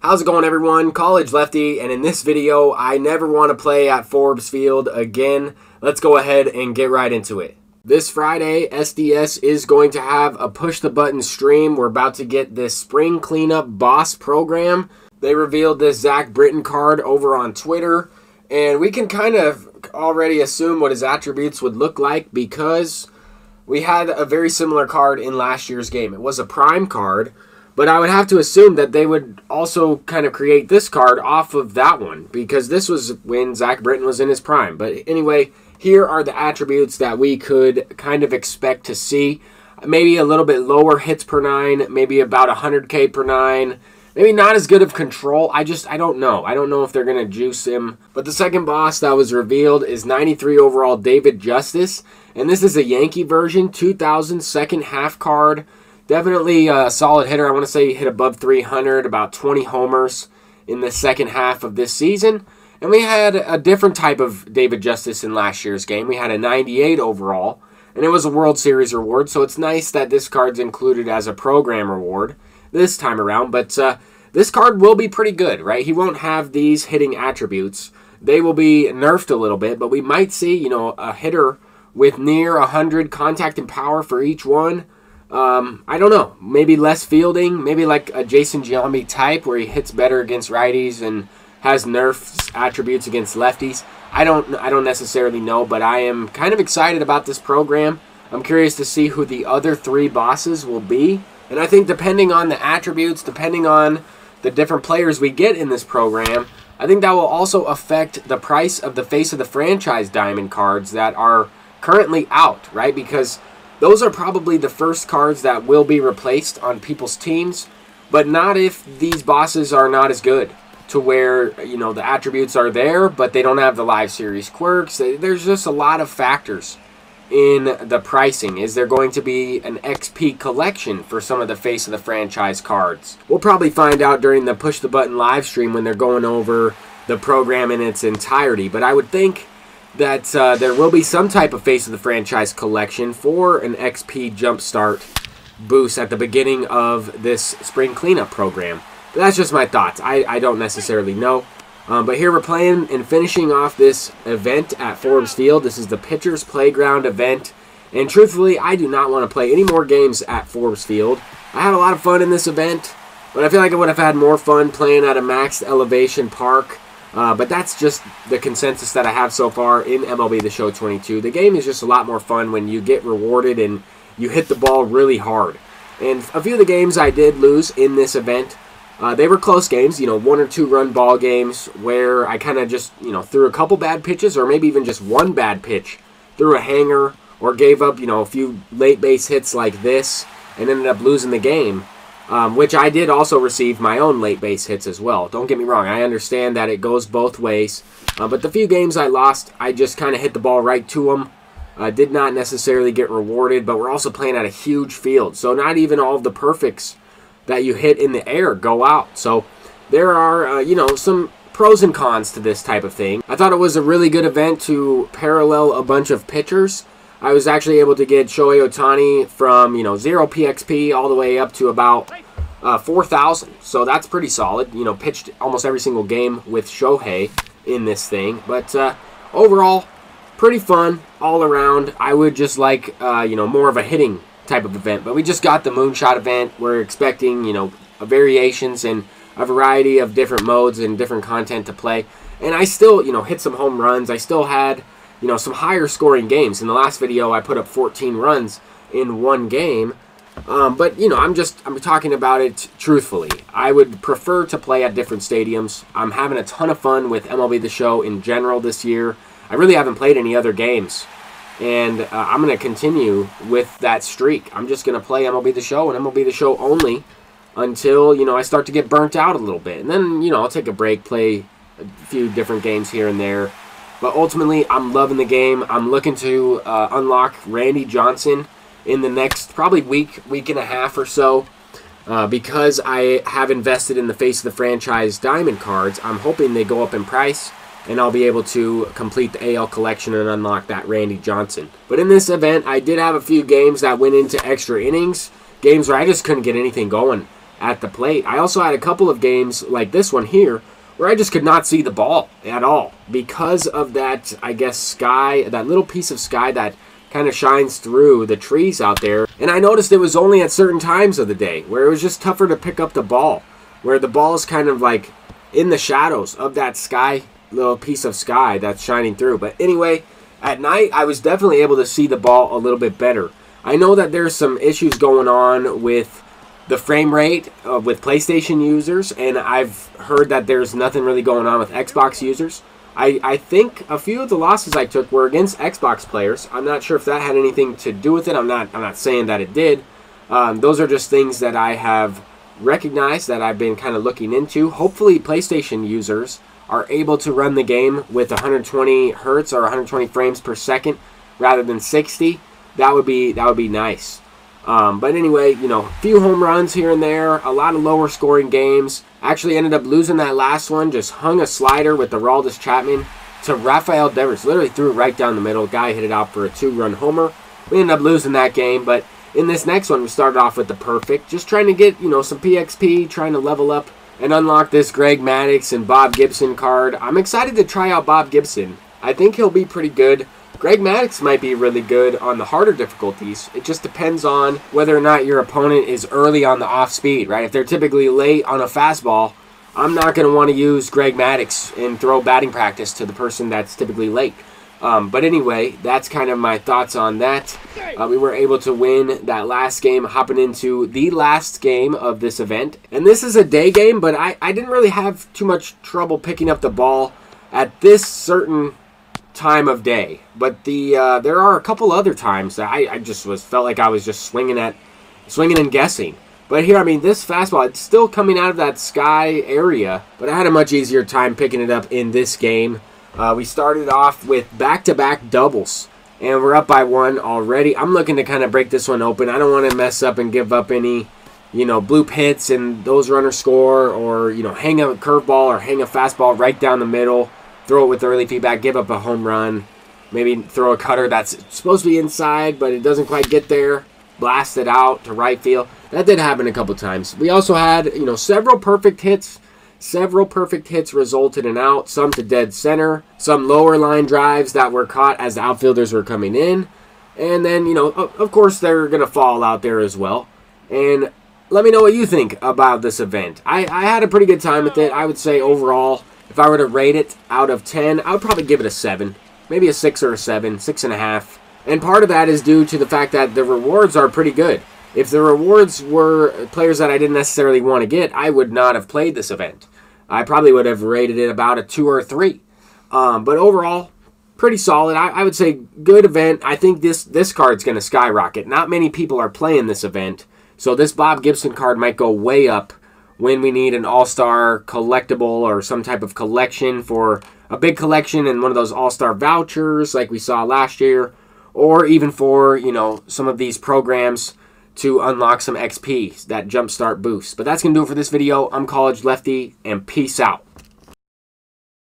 How's it going, everyone? College Lefty, and in this video, I never want to play at Forbes Field again. Let's go ahead and get right into it. This Friday, SDS is going to have a push-the-button stream. We're about to get this spring cleanup boss program. They revealed this Zack Britton card over on Twitter, and we can kind of already assume what his attributes would look like because we had a very similar card in last year's game. It was a prime card, but I would have to assume that they would also kind of create this card off of that one because this was when Zack Britton was in his prime. But anyway, here are the attributes that we could kind of expect to see. Maybe a little bit lower hits per 9, maybe about 100K per 9. Maybe not as good of control. I don't know. I don't know if they're going to juice him. But the second boss that was revealed is 93 overall David Justice. And this is a Yankee version, 2000 second half card. Definitely a solid hitter. I want to say he hit above 300, about 20 homers in the second half of this season. And we had a different type of David Justice in last year's game. We had a 98 overall, and it was a World Series reward. So it's nice that this card's included as a program reward this time around. But this card will be pretty good, right? He won't have these hitting attributes. They will be nerfed a little bit, but we might see, a hitter with near 100 contact and power for each one. I don't know. Maybe less fielding. Maybe like a Jason Giambi type where he hits better against righties and has nerf attributes against lefties. I don't necessarily know, but I am kind of excited about this program. I'm curious to see who the other 3 bosses will be. And I think depending on the attributes, depending on the different players we get in this program, I think that will also affect the price of the face of the franchise diamond cards that are currently out, right? Because those are probably the first cards that will be replaced on people's teams, but not if these bosses are not as good to where, the attributes are there, but they don't have the live series quirks. There's just a lot of factors in the pricing. Is there going to be an XP collection for some of the face of the franchise cards? We'll probably find out during the push the button live stream when they're going over the program in its entirety, but I would think that there will be some type of face of the franchise collection for an XP jumpstart boost at the beginning of this spring cleanup program. But that's just my thoughts. I don't necessarily know. But here we're playing and finishing off this event at Forbes Field. This is the Pitcher's Playground event. And truthfully, I do not want to play any more games at Forbes Field. I had a lot of fun in this event, but I feel like I would have had more fun playing at a maxed elevation park. But that's just the consensus that I have so far in MLB The Show 22. The game is just a lot more fun when you get rewarded and you hit the ball really hard. And a few of the games I did lose in this event, they were close games, 1 or 2 run ball games where I kind of just, threw a couple bad pitches or maybe even just one bad pitch, threw a hanger or gave up, a few late base hits like this and ended up losing the game. Which I did also receive my own late base hits as well. Don't get me wrong, I understand that it goes both ways. But the few games I lost, I just kind of hit the ball right to them. Did not necessarily get rewarded, but we're also playing at a huge field. So not even all of the perfects that you hit in the air go out. So there are, some pros and cons to this type of thing. I thought it was a really good event to parallel a bunch of pitchers. I was actually able to get Shohei Ohtani from, 0 PXP all the way up to about 4,000. So that's pretty solid. Pitched almost every single game with Shohei in this thing. But overall, pretty fun all around. I would just like, more of a hitting type of event. But we just got the Moonshot event. We're expecting, variations and a variety of different modes and different content to play. And I still, hit some home runs. I still had some higher scoring games. In the last video, I put up 14 runs in one game. But, I'm talking about it truthfully. I would prefer to play at different stadiums. I'm having a ton of fun with MLB The Show in general this year. I really haven't played any other games. And I'm going to continue with that streak. I'm just going to play MLB The Show and MLB The Show only until, I start to get burnt out a little bit. And then, I'll take a break, play a few different games here and there. But ultimately, I'm loving the game. I'm looking to unlock Randy Johnson in the next probably week and a half or so. Because I have invested in the face of the franchise diamond cards, I'm hoping they go up in price. And I'll be able to complete the AL collection and unlock that Randy Johnson. But in this event, I did have a few games that went into extra innings. Games where I just couldn't get anything going. at the plate. I also had a couple of games like this one here where I just could not see the ball at all because of that, I guess, sky, that little piece of sky that kind of shines through the trees out there. And I noticed it was only at certain times of the day where it was just tougher to pick up the ball, where the ball is kind of like in the shadows of that sky, little piece of sky that's shining through. But anyway, at night I was definitely able to see the ball a little bit better. I know that there's some issues going on with the frame rate with PlayStation users, and I've heard that there's nothing really going on with Xbox users. I think a few of the losses I took were against Xbox players. I'm not sure if that had anything to do with it. I'm not saying that it did. Those are just things that I have recognized, that I've been kind of looking into. Hopefully PlayStation users are able to run the game with 120 hertz or 120 frames per second rather than 60. That would be nice. But anyway, you know, a few home runs here and there, a lot of lower scoring games. Actually ended up losing that last one, just hung a slider with the Aroldis Chapman to Rafael Devers. Literally threw it right down the middle. Guy hit it out for a 2-run homer. We ended up losing that game, but in this next one, we started off with the perfect. Just trying to get, you know, some PXP, trying to level up and unlock this Greg Maddux and Bob Gibson card. I'm excited to try out Bob Gibson. I think he'll be pretty good. Greg Maddux might be really good on the harder difficulties. It just depends on whether or not your opponent is early on the off speed, right? If they're typically late on a fastball, I'm not going to want to use Greg Maddux and throw batting practice to the person that's typically late. But anyway, that's kind of my thoughts on that. We were able to win that last game, hopping into the last game of this event. And this is a day game, but I didn't really have too much trouble picking up the ball at this certain time of day. But there are a couple other times that I just felt like I was just swinging and guessing. But here, I mean, this fastball, it's still coming out of that sky area, but I had a much easier time picking it up in this game. We started off with back-to-back doubles, and we're up by 1 already. I'm looking to kind of break this one open. I don't want to mess up and give up any, you know, bloop hits and those runners score, or, you know, hang a curveball or hang a fastball right down the middle, throw it with early feedback, give up a home run, maybe throw a cutter that's supposed to be inside, but it doesn't quite get there, blast it out to right field. That did happen a couple times. We also had, you know, several perfect hits. Several perfect hits resulted in out, some to dead center, some lower line drives that were caught as the outfielders were coming in. And then, you know, of course, they're going to fall out there as well. And let me know what you think about this event. I had a pretty good time with it. I would say overall, if I were to rate it out of 10, I would probably give it a 7. Maybe a 6 or a 7, 6.5. And part of that is due to the fact that the rewards are pretty good. If the rewards were players that I didn't necessarily want to get, I would not have played this event. I probably would have rated it about a 2 or a 3. But overall, pretty solid. I would say good event. I think this card's going to skyrocket. Not many people are playing this event, so this Bob Gibson card might go way up when we need an all-star collectible or some type of collection for a big collection and one of those all-star vouchers like we saw last year, or even for, you know, some of these programs to unlock some XP, that jumpstart boost. But that's going to do it for this video. I'm College Lefty, and peace out.